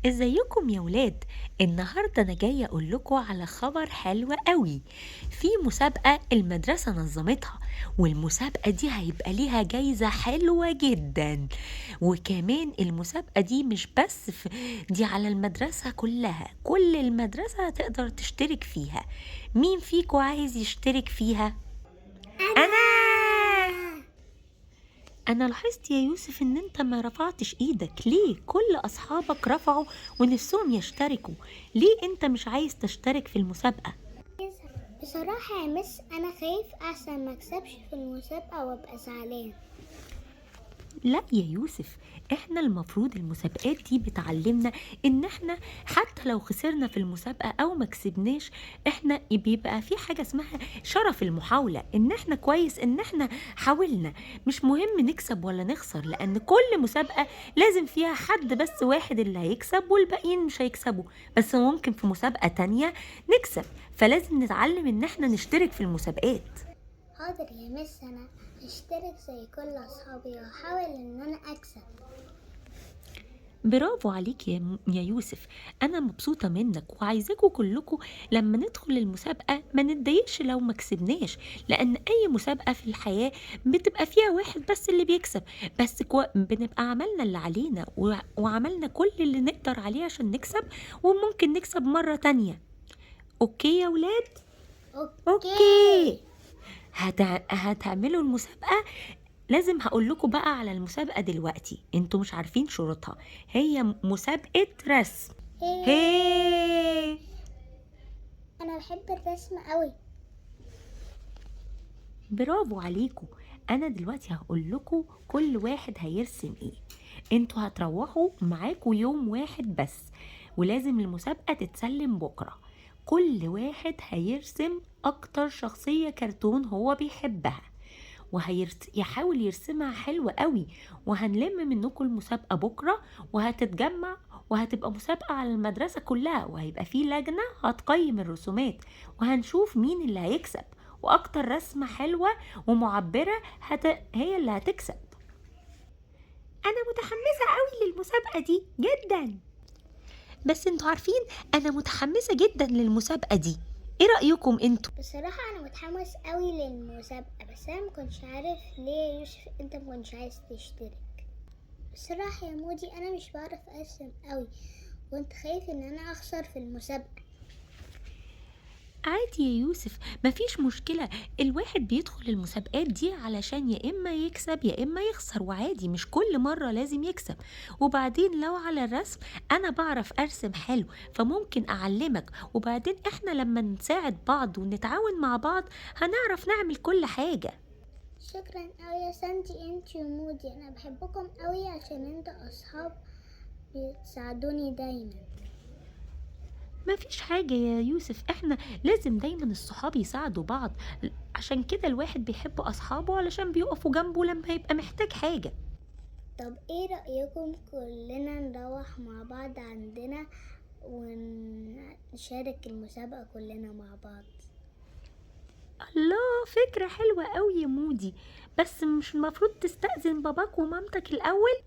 ازيكم يا ولاد؟ النهارده انا جايه اقول لكم على خبر حلو قوي. في مسابقه المدرسه نظمتها، والمسابقه دي هيبقى ليها جايزه حلوه جدا. وكمان المسابقه دي مش بس دي على المدرسه كلها، كل المدرسه هتقدر تشترك فيها. مين فيكم عايز يشترك فيها؟ انا انا لاحظت يا يوسف ان انت ما رفعتش ايدك ليه؟ كل اصحابك رفعوا ونفسهم يشتركوا. ليه انت مش عايز تشترك في المسابقة؟ بصراحة يا مس أنا خايف أحسن ما أكسبش في المسابقة وأبقى زعلان. لا يا يوسف، احنا المفروض المسابقات دي بتعلمنا ان احنا حتى لو خسرنا في المسابقة او ما كسبناش، احنا بيبقى في حاجة اسمها شرف المحاولة، ان احنا كويس ان احنا حاولنا. مش مهم نكسب ولا نخسر، لان كل مسابقة لازم فيها حد بس واحد اللي هيكسب والباقيين مش هيكسبوا. بس ممكن في مسابقة تانية نكسب، فلازم نتعلم ان احنا نشترك في المسابقات. حاضر يا مس، أنا هشترك زي كل أصحابي وأحاول إن أنا أكسب. برافو عليك يا يوسف. انا مبسوطه منك وعايزاكم كلكم لما ندخل المسابقه ما نتضايقش لو ما كسبناش، لان اي مسابقه في الحياه بتبقى فيها واحد بس اللي بيكسب. بس بنبقى عملنا اللي علينا وعملنا كل اللي نقدر عليه عشان نكسب، وممكن نكسب مره تانية. اوكي يا ولاد؟ اوكي. هتعملوا المسابقه. لازم هقول لكم بقى على المسابقة دلوقتي، انتوا مش عارفين شروطها. هي مسابقة رسم. هي أنا بحب الرسم قوي. برافو عليكم. انا دلوقتي هقول لكم كل واحد هيرسم ايه. انتوا هتروحوا معاكوا يوم واحد بس، ولازم المسابقة تتسلم بكرة. كل واحد هيرسم اكتر شخصية كرتون هو بيحبها، وهيحاول يرسمها حلوة قوي. وهنلم منكم المسابقة بكرة، وهتتجمع وهتبقى مسابقة على المدرسة كلها، وهيبقى في لجنة هتقيم الرسومات، وهنشوف مين اللي هيكسب. واكتر رسمة حلوة ومعبرة هي اللي هتكسب. انا متحمسة قوي للمسابقة دي جدا. بس انتوا عارفين انا متحمسة جدا للمسابقة دي. ايه رأيكم انتوا؟ بصراحة أنا متحمس قوي للمسابقة، بس أنا مكنش عارف ليه يا يوسف أنت مكنش عايز تشترك. بصراحة يا مودي أنا مش بعرف أرسم قوي، وأنت خايف إن أنا أخسر في المسابقة. عادي يا يوسف، مفيش مشكلة. الواحد بيدخل المسابقات دي علشان يا إما يكسب يا إما يخسر، وعادي مش كل مرة لازم يكسب. وبعدين لو على الرسم أنا بعرف أرسم حلو، فممكن أعلمك. وبعدين إحنا لما نساعد بعض ونتعاون مع بعض هنعرف نعمل كل حاجة. شكرا قوي يا سانتي انت ومودي، انا بحبكم قوي عشان انت اصحاب بتساعدوني دايما. مفيش حاجة يا يوسف، إحنا لازم دايما الصحاب يساعدوا بعض. عشان كده الواحد بيحب أصحابه علشان بيقفوا جنبه لما يبقى محتاج حاجة. طب ايه رأيكم كلنا نروح مع بعض عندنا ونشارك المسابقة كلنا مع بعض؟ الله، فكرة حلوة قوي يا مودي. بس مش المفروض تستأذن باباك ومامتك الأول؟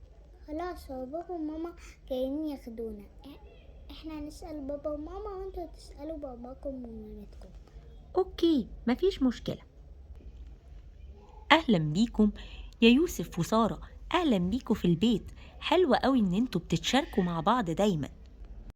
خلاص، هو بابا وماما جايين ياخدونا. احنا هنسأل بابا وماما وانتوا تسألوا باباكم ومامتكم. أوكي، مفيش مشكلة. أهلا بيكم يا يوسف وسارة، أهلا بيكم في البيت. حلوة قوي إن انتوا بتتشاركوا مع بعض دايما.